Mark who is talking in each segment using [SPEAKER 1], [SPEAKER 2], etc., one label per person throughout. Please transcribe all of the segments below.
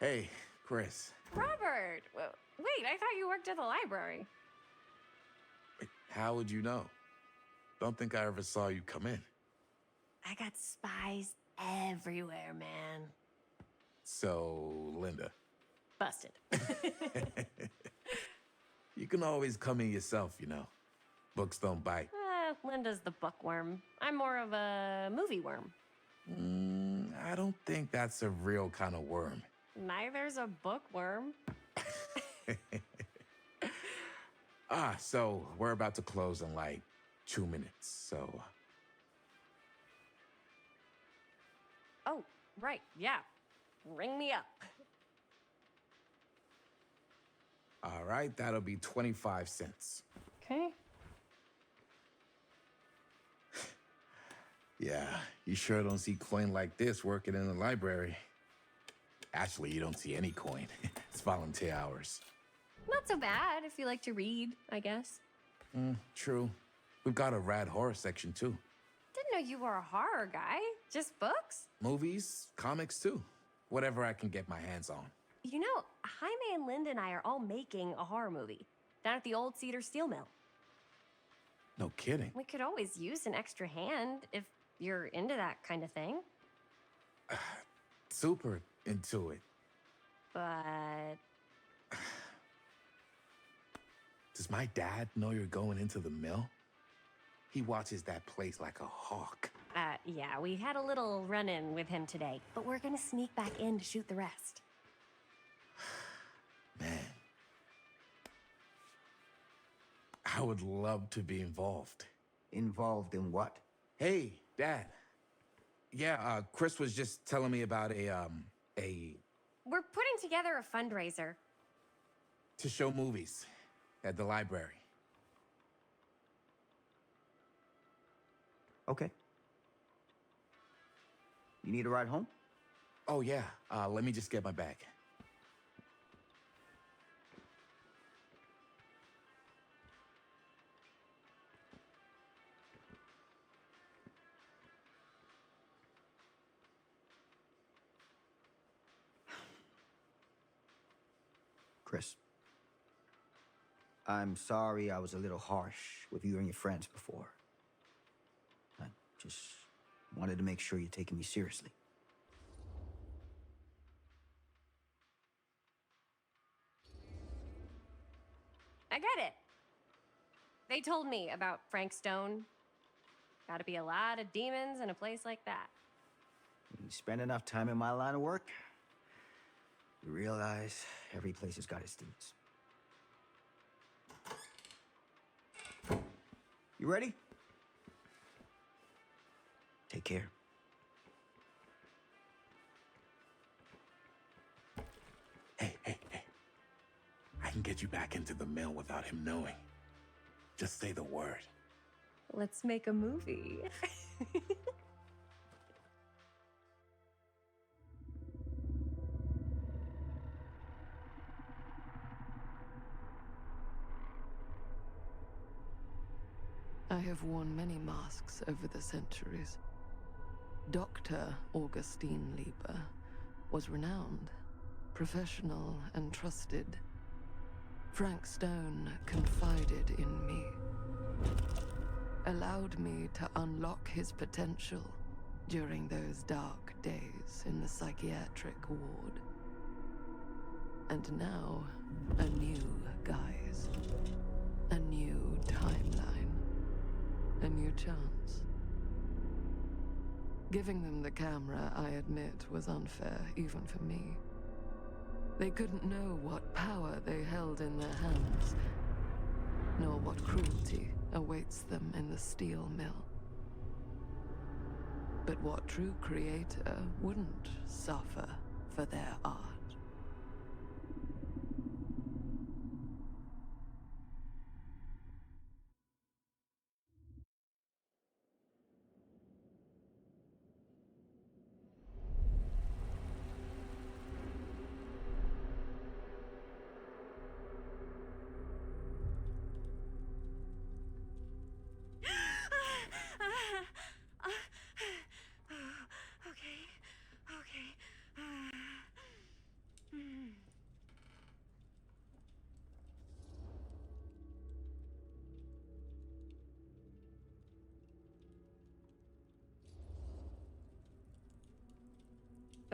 [SPEAKER 1] Hey, Chris.
[SPEAKER 2] Robert! Wait, I thought you worked at the library.
[SPEAKER 1] Wait, how would you know? Don't think I ever saw you come in.
[SPEAKER 2] I got spies everywhere, man.
[SPEAKER 1] So, Linda.
[SPEAKER 2] Busted.
[SPEAKER 1] You can always come in yourself, you know. Books don't bite.
[SPEAKER 2] Linda's the bookworm. I'm more of a movie worm.
[SPEAKER 1] I don't think that's a real kind of worm.
[SPEAKER 2] Neither's a bookworm.
[SPEAKER 1] So we're about to close in like 2 minutes, so...
[SPEAKER 2] Oh, right, yeah. Ring me up.
[SPEAKER 1] All right, that'll be 25 cents.
[SPEAKER 2] Okay.
[SPEAKER 1] Yeah, you sure don't see coin like this working in the library. Actually, you don't see any coin. It's volunteer hours.
[SPEAKER 2] Not so bad if you like to read, I guess.
[SPEAKER 1] True. We've got a rad horror section, too.
[SPEAKER 2] Didn't know you were a horror guy. Just books?
[SPEAKER 1] Movies, comics, too. Whatever I can get my hands on.
[SPEAKER 2] You know, Jaime and Linda and I are all making a horror movie down at the old Cedar Steel Mill.
[SPEAKER 1] No kidding.
[SPEAKER 2] We could always use an extra hand if you're into that kind of thing.
[SPEAKER 1] Super into it.
[SPEAKER 2] But...
[SPEAKER 1] Does my dad know you're going into the mill? He watches that place like a hawk.
[SPEAKER 2] Yeah, we had a little run-in with him today, but we're gonna sneak back in to shoot the rest.
[SPEAKER 1] Man. I would love to be involved.
[SPEAKER 3] Involved in what?
[SPEAKER 1] Hey, Dad. Yeah, Chris was just telling me about a...
[SPEAKER 2] We're putting together a fundraiser.
[SPEAKER 1] to show movies at the library.
[SPEAKER 3] Okay. You need a ride home?
[SPEAKER 1] Oh, yeah. Let me just get my bag.
[SPEAKER 3] Chris. I'm sorry I was a little harsh with you and your friends before. I just wanted to make sure you're taking me seriously.
[SPEAKER 2] I get it. They told me about Frank Stone. Gotta be a lot of demons in a place like that.
[SPEAKER 3] When you spend enough time in my line of work, you realize every place has got its demons. You ready? Take care.
[SPEAKER 1] Hey. I can get you back into the mill without him knowing. Just say the word.
[SPEAKER 2] Let's make a movie.
[SPEAKER 4] I have worn many masks over the centuries. Dr. Augustine Lieber was renowned, professional, and trusted. Frank Stone confided in me, allowed me to unlock his potential during those dark days in the psychiatric ward. And now, a new guise, a new timeline, a new chance. Giving them the camera, I admit, was unfair, even for me. They couldn't know what power they held in their hands, nor what cruelty awaits them in the steel mill. But what true creator wouldn't suffer for their art?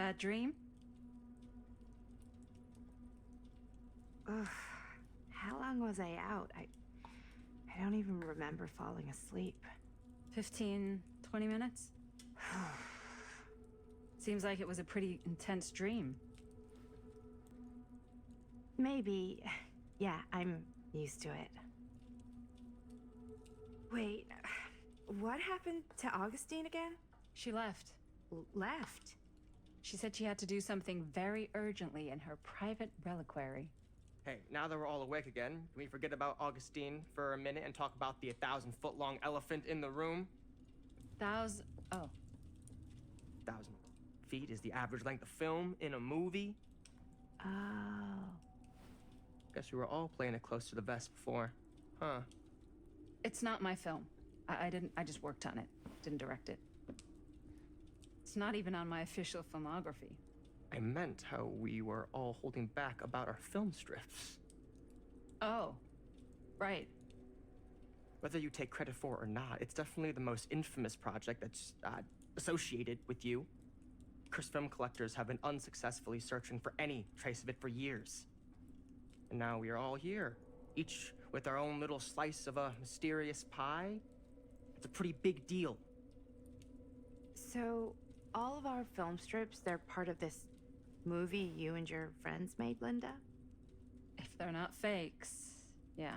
[SPEAKER 5] Bad dream?
[SPEAKER 6] Ugh. How long was I out? I don't even remember falling asleep.
[SPEAKER 5] 15, 20 minutes? Seems like it was a pretty intense dream.
[SPEAKER 6] Maybe. Yeah, I'm used to it. Wait, what happened to Augustine again?
[SPEAKER 5] She left.
[SPEAKER 6] Left?
[SPEAKER 5] She said she had to do something very urgently in her private reliquary.
[SPEAKER 7] Hey, now that we're all awake again, can we forget about Augustine for a minute and talk about the 1,000-foot-long elephant in the room?
[SPEAKER 5] Oh.
[SPEAKER 7] 1,000 feet is the average length of film in a movie.
[SPEAKER 6] Oh.
[SPEAKER 7] Guess we were all playing it close to the vest before, huh?
[SPEAKER 5] It's not my film. I just worked on it. Didn't direct it. It's not even on my official filmography.
[SPEAKER 7] I meant how we were all holding back about our film strips.
[SPEAKER 5] Oh, right.
[SPEAKER 7] Whether you take credit for it or not, it's definitely the most infamous project that's associated with you. Cursed film collectors have been unsuccessfully searching for any trace of it for years. And now we are all here, each with our own little slice of a mysterious pie. It's a pretty big deal.
[SPEAKER 6] So, all of our film strips, they're part of this movie you and your friends made, Linda?
[SPEAKER 5] If they're not fakes, yeah.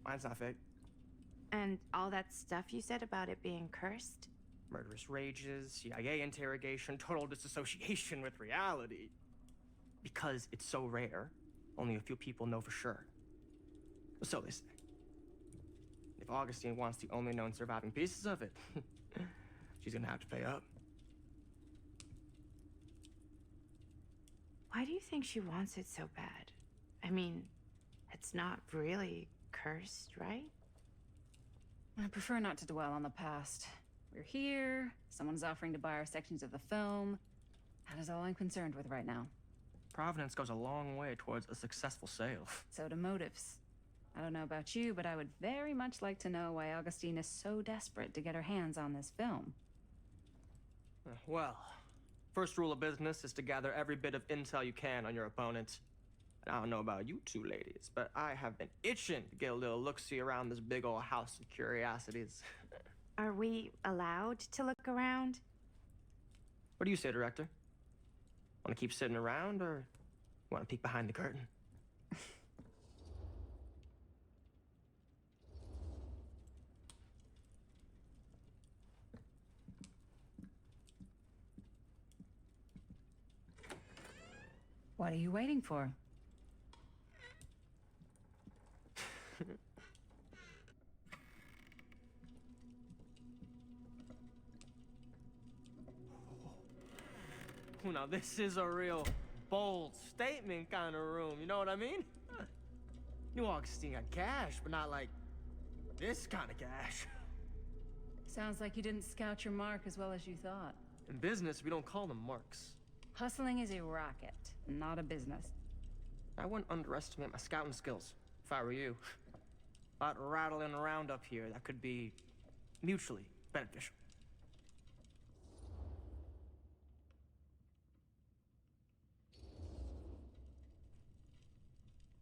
[SPEAKER 7] Mine's not fake.
[SPEAKER 6] And all that stuff you said about it being cursed?
[SPEAKER 7] Murderous rages, CIA interrogation, total disassociation with reality. Because it's so rare, only a few people know for sure. So they say. If Augustine wants the only known surviving pieces of it, she's gonna have to pay up.
[SPEAKER 6] Why do you think she wants it so bad? I mean, it's not really cursed, right?
[SPEAKER 5] I prefer not to dwell on the past. We're here, someone's offering to buy our sections of the film. That is all I'm concerned with right now.
[SPEAKER 7] Providence goes a long way towards a successful sale.
[SPEAKER 5] So do motives. I don't know about you, but I would very much like to know why Augustine is so desperate to get her hands on this film.
[SPEAKER 7] Well, first rule of business is to gather every bit of intel you can on your opponent. And I don't know about you two ladies, but I have been itching to get a little look-see around this big old house of curiosities.
[SPEAKER 6] Are we allowed to look around?
[SPEAKER 7] What do you say, director? Want to keep sitting around, or want to peek behind the curtain?
[SPEAKER 5] What are you waiting for?
[SPEAKER 7] Now this is a real bold statement kind of room, you know what I mean? New Augustine got cash, but not like this kind of cash.
[SPEAKER 5] Sounds like you didn't scout your mark as well as you thought.
[SPEAKER 7] In business, we don't call them marks.
[SPEAKER 5] Hustling is a racket, not a business.
[SPEAKER 7] I wouldn't underestimate my scouting skills, if I were you. A lot rattling around up here that could be mutually beneficial.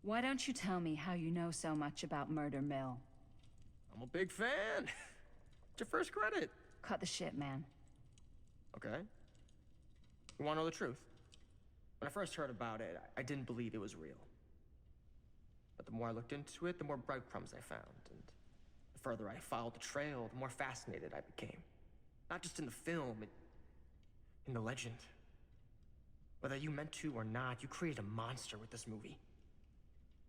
[SPEAKER 5] Why don't you tell me how you know so much about Murder Mill?
[SPEAKER 7] I'm a big fan. It's your first credit.
[SPEAKER 5] Cut the shit, man.
[SPEAKER 7] Okay. You want to know the truth? When I first heard about it, I didn't believe it was real. But the more I looked into it, the more breadcrumbs I found. And the further I followed the trail, the more fascinated I became. Not just in the film, in the legend. Whether you meant to or not, you created a monster with this movie.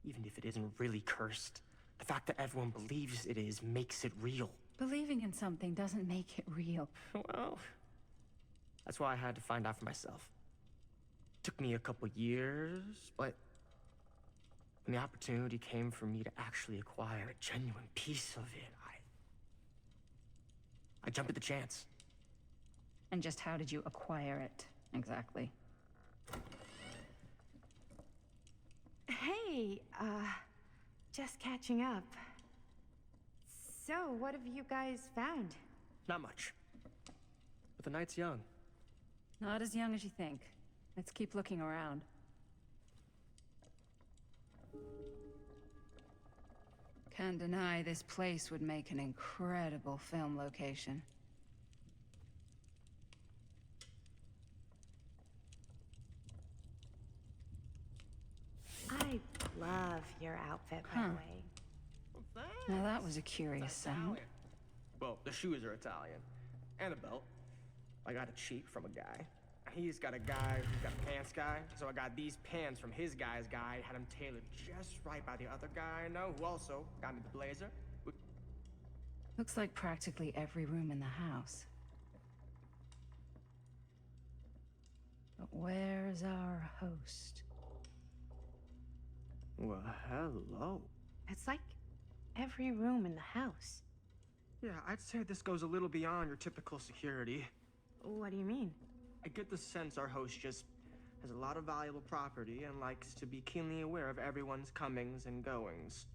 [SPEAKER 7] Even if it isn't really cursed, the fact that everyone believes it is makes it real.
[SPEAKER 5] Believing in something doesn't make it real.
[SPEAKER 7] Well, that's why I had to find out for myself. Took me a couple years, but when the opportunity came for me to actually acquire a genuine piece of it, I jumped at the chance.
[SPEAKER 5] And just how did you acquire it, exactly?
[SPEAKER 6] Hey, just catching up. So, what have you guys found?
[SPEAKER 7] Not much. But the night's young.
[SPEAKER 5] Not as young as you think. Let's keep looking around. Can't deny this place would make an incredible film location.
[SPEAKER 6] I love your outfit, by the
[SPEAKER 5] Huh.
[SPEAKER 6] way.
[SPEAKER 7] Well,
[SPEAKER 5] Now that
[SPEAKER 7] thanks.
[SPEAKER 5] was a curious
[SPEAKER 7] It's
[SPEAKER 5] sound.
[SPEAKER 7] Italian. Well, the shoes are Italian. And a belt. I got it cheap from a guy. He's got a guy who's got a pants guy, so I got these pants from his guy's guy, had them tailored just right by the other guy I know, who also got me the blazer.
[SPEAKER 5] Looks like practically every room in the house. But where's our host?
[SPEAKER 7] Well, hello.
[SPEAKER 6] It's like every room in the house.
[SPEAKER 7] Yeah, I'd say this goes a little beyond your typical security.
[SPEAKER 6] What do you mean?
[SPEAKER 7] I get the sense our host just has a lot of valuable property and likes to be keenly aware of everyone's comings and goings.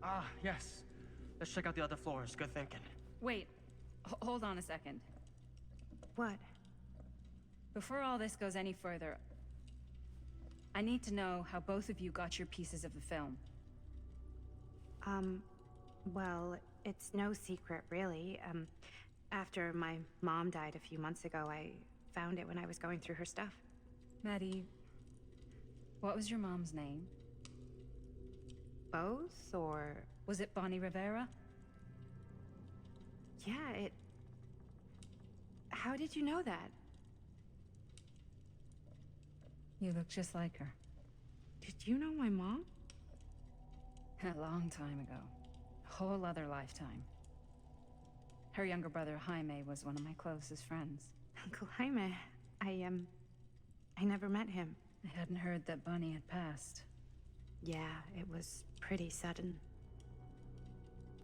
[SPEAKER 7] Ah, yes. Let's check out the other floors. Good thinking.
[SPEAKER 5] Wait, hold on a second.
[SPEAKER 6] What?
[SPEAKER 5] Before all this goes any further, I need to know how both of you got your pieces of the film.
[SPEAKER 6] Well, it's no secret, really. After my mom died a few months ago, I found it when I was going through her stuff.
[SPEAKER 5] Maddie, what was your mom's name?
[SPEAKER 6] Both, or...
[SPEAKER 5] Was it Bonnie Rivera?
[SPEAKER 6] Yeah, it... How did you know that?
[SPEAKER 5] You look just like her.
[SPEAKER 6] Did you know my mom?
[SPEAKER 5] A long time ago. A whole other lifetime. Her younger brother, Jaime, was one of my closest friends.
[SPEAKER 6] Uncle Jaime. I never met him.
[SPEAKER 5] I hadn't heard that Bonnie had passed.
[SPEAKER 6] Yeah, it was pretty sudden.